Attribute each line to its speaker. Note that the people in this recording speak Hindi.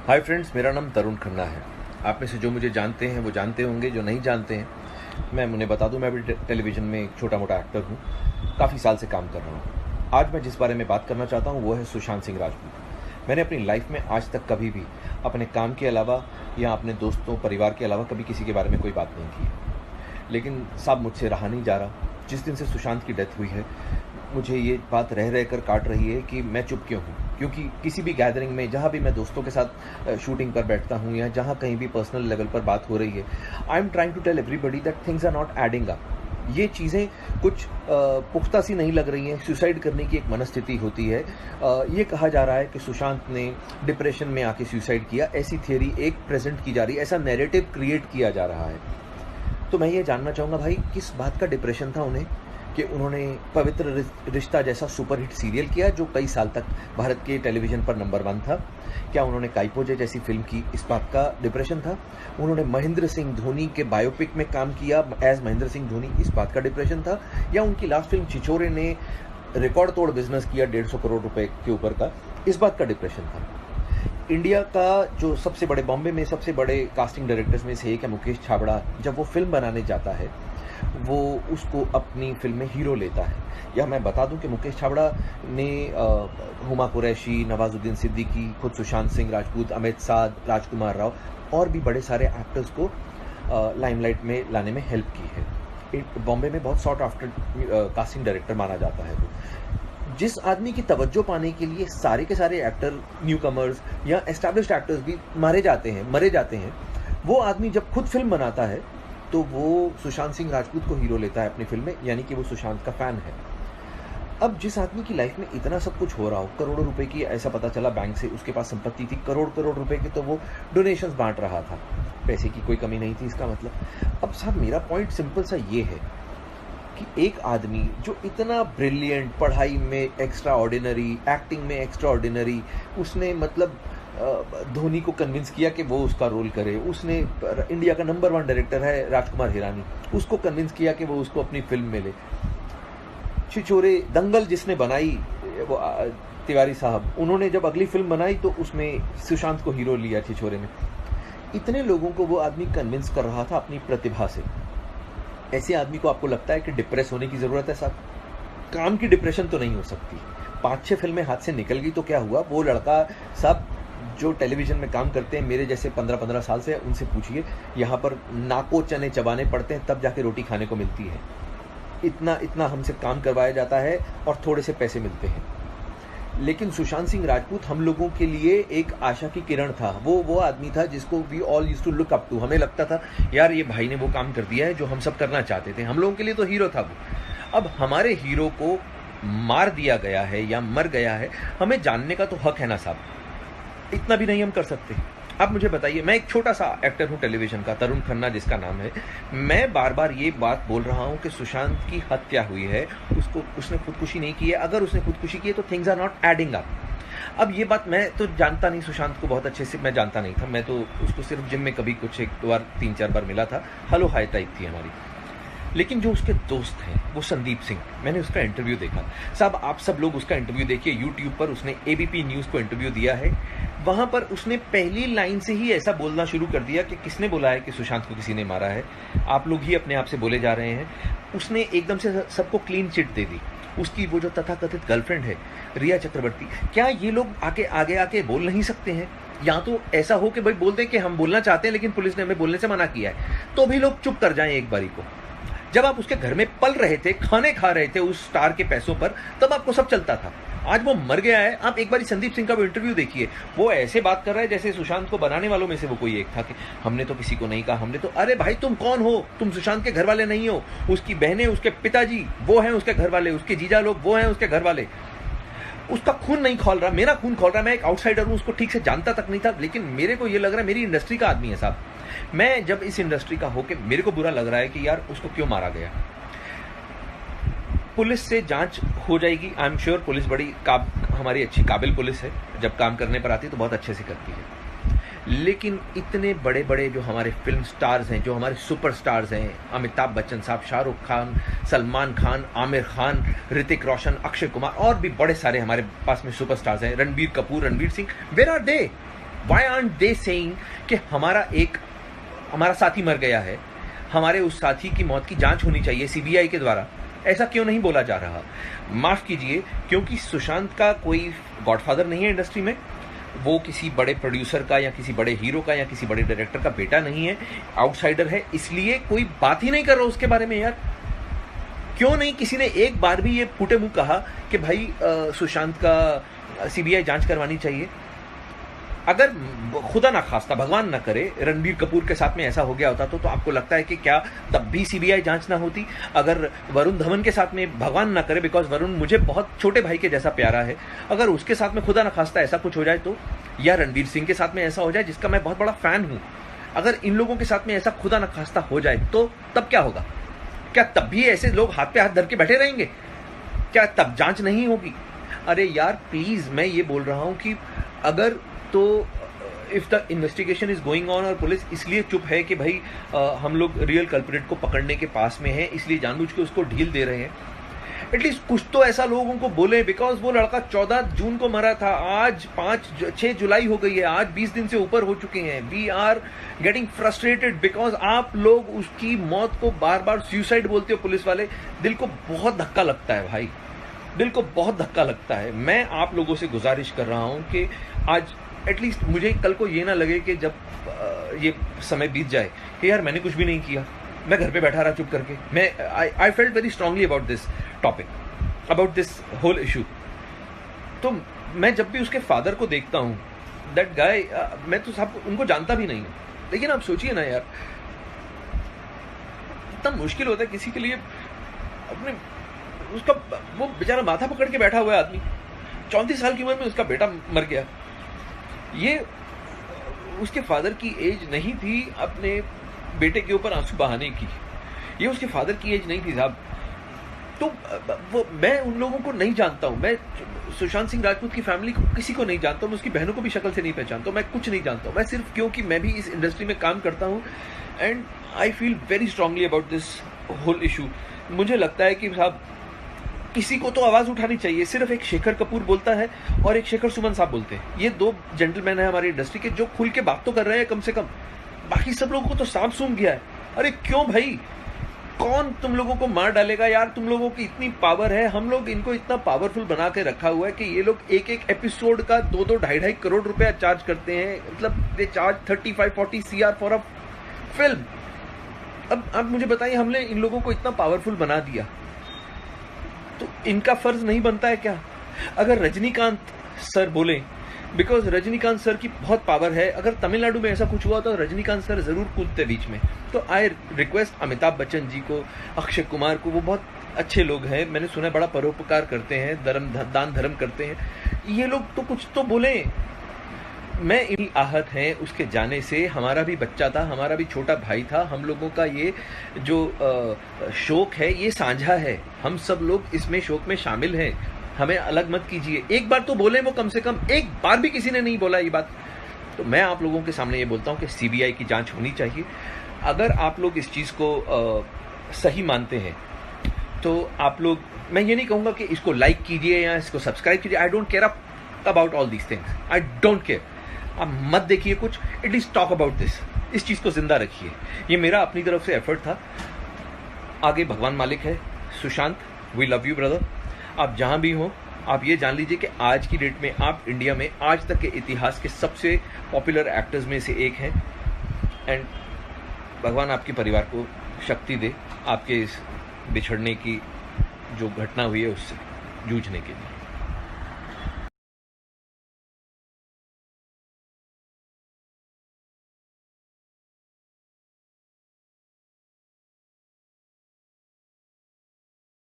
Speaker 1: हाय फ्रेंड्स, मेरा नाम तरुण खन्ना है। आप में से जो मुझे जानते हैं वो जानते होंगे, जो नहीं जानते हैं मैं उन्हें बता दूं, मैं भी टेलीविज़न में एक छोटा मोटा एक्टर हूं, काफ़ी साल से काम कर रहा हूं। आज मैं जिस बारे में बात करना चाहता हूं वो है सुशांत सिंह राजपूत। मैंने अपनी लाइफ में आज तक कभी भी अपने काम के अलावा या अपने दोस्तों परिवार के अलावा कभी किसी के बारे में कोई बात नहीं की। लेकिन साहब, मुझसे रहा नहीं जा रहा। जिस दिन से सुशांत की डेथ हुई है, मुझे ये बात रह रह कर काट रही है कि मैं चुप क्यों हूँ। क्योंकि किसी भी गैदरिंग में, जहाँ भी मैं दोस्तों के साथ शूटिंग पर बैठता हूँ या जहाँ कहीं भी पर्सनल लेवल पर बात हो रही है, I am trying to tell everybody that things are not adding up. ये चीज़ें कुछ पुख्ता सी नहीं लग रही हैं। सुसाइड करने की एक मनस्थिति होती है। ये कहा जा रहा है कि सुशांत ने डिप्रेशन में आके सुसाइड किया, ऐसी थियोरी एक प्रेजेंट की जा रही है, ऐसा नैरेटिव क्रिएट किया जा रहा है। तो मैं ये जानना चाहूँगा भाई, किस बात का डिप्रेशन था उन्हें कि उन्होंने पवित्र रिश्ता जैसा सुपरहिट सीरियल किया जो कई साल तक भारत के टेलीविज़न पर नंबर 1 था? क्या उन्होंने काइपोजे जैसी फिल्म की, इस बात का डिप्रेशन था? उन्होंने महेंद्र सिंह धोनी के बायोपिक में काम किया एज महेंद्र सिंह धोनी, इस बात का डिप्रेशन था? या उनकी लास्ट फिल्म छिछोरे ने रिकॉर्ड तोड़ बिजनेस किया 150 करोड़ रुपए के ऊपर का, इस बात का डिप्रेशन था? इंडिया का जो सबसे बड़े, बॉम्बे में सबसे बड़े कास्टिंग डायरेक्टर्स में से एक है मुकेश छाबड़ा, जब वो फिल्म बनाने जाता है वो उसको अपनी फिल्म में हीरो लेता है। या मैं बता दूं कि मुकेश छाबड़ा ने हुमा कुरैशी, नवाजुद्दीन सिद्दीकी, खुद सुशांत सिंह राजपूत, अमित साध, राजकुमार राव और भी बड़े सारे एक्टर्स को लाइमलाइट में लाने में हेल्प की है। बॉम्बे में बहुत सॉर्ट आफ्टर कास्टिंग डायरेक्टर माना जाता है वो। जिस आदमी की तवज्जो पाने के लिए सारे के सारे एक्टर, न्यू कमर्स या एस्टैब्लिश्ड एक्टर्स भी मरे जाते हैं, वो आदमी जब खुद फिल्म बनाता है तो वो सुशांत सिंह राजपूत को हीरो लेता है अपनी फिल्म में, यानी कि वो सुशांत का फैन है। अब जिस आदमी की लाइफ में इतना सब कुछ हो रहा हो, करोड़ों रुपए की, ऐसा पता चला बैंक से उसके पास संपत्ति थी, करोड़ करोड़ रुपए की, तो वो डोनेशंस बांट रहा था, पैसे की कोई कमी नहीं थी इसका मतलब। अब साहब, मेरा पॉइंट सिंपल सा ये है कि एक आदमी जो इतना ब्रिलियंट, पढ़ाई में एक्स्ट्रा ऑर्डिनरी, एक्टिंग में एक्स्ट्रा ऑर्डिनरी, उसने मतलब धोनी को कन्विंस किया कि वो उसका रोल करे। उसने इंडिया का नंबर 1 डायरेक्टर है राजकुमार हिरानी, उसको कन्विंस किया कि वो उसको अपनी फिल्म में ले। छिछोरे, दंगल जिसने बनाई वो तिवारी साहब, उन्होंने जब अगली फिल्म बनाई तो उसमें सुशांत को हीरो लिया छिछोरे में। इतने लोगों को वो आदमी कन्विंस कर रहा था अपनी प्रतिभा से। ऐसे आदमी को आपको लगता है कि डिप्रेस होने की जरूरत है साहब? काम की डिप्रेशन तो नहीं हो सकती। 5-6 फिल्में हाथ से निकल गई तो क्या हुआ? वो लड़का साहब जो टेलीविजन में काम करते हैं, मेरे जैसे 15-15 साल से, उनसे पूछिए, यहाँ पर नाको चने चबाने पड़ते हैं तब जाके रोटी खाने को मिलती है। इतना हमसे काम करवाया जाता है और थोड़े से पैसे मिलते हैं। लेकिन सुशांत सिंह राजपूत हम लोगों के लिए एक आशा की किरण था। वो आदमी था जिसको we all used to look up to. हमें लगता था यार, ये भाई ने वो काम कर दिया है जो हम सब करना चाहते थे। हम लोगों के लिए तो हीरो था वो। अब हमारे हीरो को मार दिया गया है या मर गया है, हमें जानने का तो हक है ना साहब? इतना भी नहीं हम कर सकते? अब मुझे बताइए, मैं एक छोटा सा एक्टर हूं टेलीविजन का, तरुण खन्ना जिसका नाम है। मैं बार बार ये बात बोल रहा हूं कि सुशांत की हत्या हुई है, उसने खुदकुशी नहीं की है। अगर उसने खुदकुशी की है तो things are not adding up. अब ये बात मैं तो जानता नहीं, सुशांत को बहुत अच्छे से मैं जानता नहीं था। मैं तो उसको सिर्फ जिम में कभी कुछ 3-4 बार मिला था, हेलो हाय टाइप थी हमारी। लेकिन जो उसके दोस्त हैं वो संदीप सिंह, मैंने उसका इंटरव्यू देखा साहब। आप सब लोग उसका इंटरव्यू देखिए यूट्यूब पर। उसने एबीपी न्यूज़ को इंटरव्यू दिया है। वहां पर उसने पहली लाइन से ही ऐसा बोलना शुरू कर दिया कि किसने बोला है कि सुशांत को किसी ने मारा है? आप लोग ही अपने आप से बोले जा रहे हैं। उसने एकदम से सबको क्लीन चिट दे दी। उसकी वो जो तथाकथित गर्लफ्रेंड है रिया चक्रवर्ती, क्या ये लोग आगे आके बोल नहीं सकते हैं? या तो ऐसा हो कि भाई बोल दें कि हम बोलना चाहते हैं लेकिन पुलिस ने हमें बोलने से मना किया है, तो भी लोग चुप कर जाएं एक बारी को। जब आप उसके घर में पल रहे थे, खाने खा रहे थे उस स्टार के पैसों पर, तब आपको सब चलता था। आज वो मर गया है। आप एक बार संदीप सिंह का वो इंटरव्यू देखिए। वो ऐसे बात कर रहा है जैसे सुशांत को बनाने वालों में से वो कोई एक था कि हमने तो किसी को नहीं कहा, हमने तो। अरे भाई, तुम कौन हो? तुम सुशांत के घर वाले नहीं हो। उसकी बहनें, उसके पिताजी वो हैं उसके घर वाले, उसके जीजा लोग वो हैं उसके घर वाले। उसका खून नहीं खोल रहा, मेरा खून खोल रहा। मैं एक आउटसाइडर हूं, उसको ठीक से जानता तक नहीं था, लेकिन मेरे को ये लग रहा है मेरी इंडस्ट्री का आदमी है साहब। मैं जब इस इंडस्ट्री का होके मेरे को बुरा लग रहा है कि यार उसको क्यों मारा गया। पुलिस से जांच हो जाएगी, आई एम श्योर। पुलिस बड़ी हमारी अच्छी काबिल पुलिस है, जब काम करने पर आती है तो बहुत अच्छे से करती है। लेकिन इतने बड़े बड़े जो हमारे फिल्म स्टार्स हैं, जो हमारे सुपर स्टार्स हैं, अमिताभ बच्चन साहब, शाहरुख खान, सलमान खान, आमिर खान, ऋतिक रोशन, अक्षय कुमार और भी बड़े सारे हमारे पास में सुपर स्टार्स हैं, Ranbir Kapoor, Ranveer Singh, where are they? Why aren't they saying कि हमारा साथी मर गया है, हमारे उस साथी की मौत की जांच होनी चाहिए सीबीआई के द्वारा? ऐसा क्यों नहीं बोला जा रहा? माफ कीजिए, क्योंकि सुशांत का कोई गॉडफादर नहीं है इंडस्ट्री में, वो किसी बड़े प्रोड्यूसर का या किसी बड़े हीरो का या किसी बड़े डायरेक्टर का बेटा नहीं है, आउटसाइडर है, इसलिए कोई बात ही नहीं कर रहा उसके बारे में। यार क्यों नहीं किसी ने एक बार भी ये फूटे मुंह कहा कि भाई सुशांत का सीबीआई जांच करवानी चाहिए? अगर खुदा ना खास्ता, भगवान ना करे, रणबीर कपूर के साथ में ऐसा हो गया होता तो आपको लगता है कि क्या तब भी सीबीआई जांच ना होती? अगर वरुण धवन के साथ में, भगवान ना करे, बिकॉज वरुण मुझे बहुत छोटे भाई के जैसा प्यारा है, अगर उसके साथ में खुदा ना खास्ता ऐसा कुछ हो जाए तो, या रणवीर सिंह के साथ में ऐसा हो जाए जिसका मैं बहुत बड़ा फैन हूं, अगर इन लोगों के साथ में ऐसा खुदा ना खास्ता हो जाए तो तब क्या होगा? क्या तब भी ऐसे लोग हाथ पे हाथ धर के बैठे रहेंगे? क्या तब जांच नहीं होगी? अरे यार प्लीज, मैं ये बोल रहा हूं कि अगर तो if the investigation is going on और पुलिस इसलिए चुप है कि भाई हम लोग रियल कल्प्रिट को पकड़ने के पास में है, इसलिए जानबूझ के उसको ढील दे रहे हैं, एटलीस्ट कुछ तो ऐसा लोगों को बोले। बिकॉज वो लड़का 14 जून को मरा था, आज 6 जुलाई हो गई है, आज 20 दिन से ऊपर हो चुके हैं। We are getting frustrated because आप लोग उसकी मौत को बार बार सुसाइड बोलते हो पुलिस वाले। दिल को बहुत धक्का लगता है भाई, दिल को बहुत धक्का लगता है। मैं आप लोगों से गुजारिश कर रहा हूं कि आज एटलीस्ट मुझे कल को ये ना लगे कि जब ये समय बीत जाए कि यार मैंने कुछ भी नहीं किया, मैं घर पे बैठा रहा चुप करके। मैं I felt very strongly about this topic, about this whole issue. तो मैं जब भी उसके फादर को देखता हूँ, दैट गाय, मैं तो सब उनको जानता भी नहीं हूँ, लेकिन आप सोचिए ना यार, इतना मुश्किल होता है किसी के लिए अपने, उसका वो बेचारा माथा पकड़ के बैठा हुआ है आदमी, 34 साल की उम्र में उसका बेटा मर गया। ये उसके फादर की एज नहीं थी अपने बेटे के ऊपर आंसू बहाने की, ये उसके फादर की एज नहीं थी साहब। तो वो मैं उन लोगों को नहीं जानता हूं, मैं सुशांत सिंह राजपूत की फैमिली को किसी को नहीं जानता हूं, मैं उसकी बहनों को भी शक्ल से नहीं पहचानता हूं, मैं कुछ नहीं जानता हूं। मैं सिर्फ क्योंकि मैं भी इस इंडस्ट्री में काम करता हूं and I feel very strongly about this whole issue. मुझे लगता है कि साहब किसी को तो आवाज उठानी चाहिए। सिर्फ एक शेखर कपूर बोलता है और एक शेखर सुमन साहब बोलते हैं, ये दो जेंटलमैन है हमारी इंडस्ट्री के जो खुल के बात तो कर रहे हैं कम से कम, बाकी सब लोगों को तो सांप सूंघ गया है। अरे क्यों भाई, कौन तुम लोगों को मार डालेगा यार? तुम लोगों की इतनी पावर है, हम लोग इनको इतना पावरफुल बना के रखा हुआ है कि ये लोग एक एक एपिसोड का 2-2, 2.5 करोड़ रुपया चार्ज करते हैं। मतलब they charge 35-40 CR for a film. अब आप मुझे बताइए, हमने इन लोगों को इतना पावरफुल बना दिया तो इनका फर्ज नहीं बनता है क्या? अगर रजनीकांत सर बोले, बिकॉज रजनीकांत सर की बहुत पावर है, अगर तमिलनाडु में ऐसा कुछ हुआ तो रजनीकांत सर जरूर कूदते बीच में। तो आई रिक्वेस्ट अमिताभ बच्चन जी को, अक्षय कुमार को, वो बहुत अच्छे लोग हैं, मैंने सुना बड़ा परोपकार करते हैं, दान धर्म करते हैं, ये लोग तो कुछ तो बोले। मैं इन्हीं आहत हैं उसके जाने से। हमारा भी बच्चा था, हमारा भी छोटा भाई था, हम लोगों का ये जो शोक है ये साझा है, हम सब लोग इसमें शोक में शामिल हैं, हमें अलग मत कीजिए। एक बार तो बोले वो, कम से कम एक बार भी किसी ने नहीं बोला ये बात। तो मैं आप लोगों के सामने ये बोलता हूँ कि सीबीआई की जांच होनी चाहिए। अगर आप लोग इस चीज़ को सही मानते हैं तो आप लोग, मैं ये नहीं कहूँगा कि इसको लाइक कीजिए या इसको सब्सक्राइब कीजिए, I don't care about all these things, I don't care. आप मत देखिए कुछ, एटलीस्ट टॉक अबाउट दिस, इस चीज़ को जिंदा रखिए। ये मेरा अपनी तरफ से एफर्ट था, आगे भगवान मालिक है। Sushant, we love you brother. आप जहाँ भी हो, आप ये जान लीजिए कि आज की डेट में आप इंडिया में आज तक के इतिहास के सबसे पॉपुलर एक्टर्स में से एक हैं। एंड भगवान आपके परिवार को शक्ति दे आपके इस बिछड़ने की जो घटना हुई है उससे जूझने के लिए।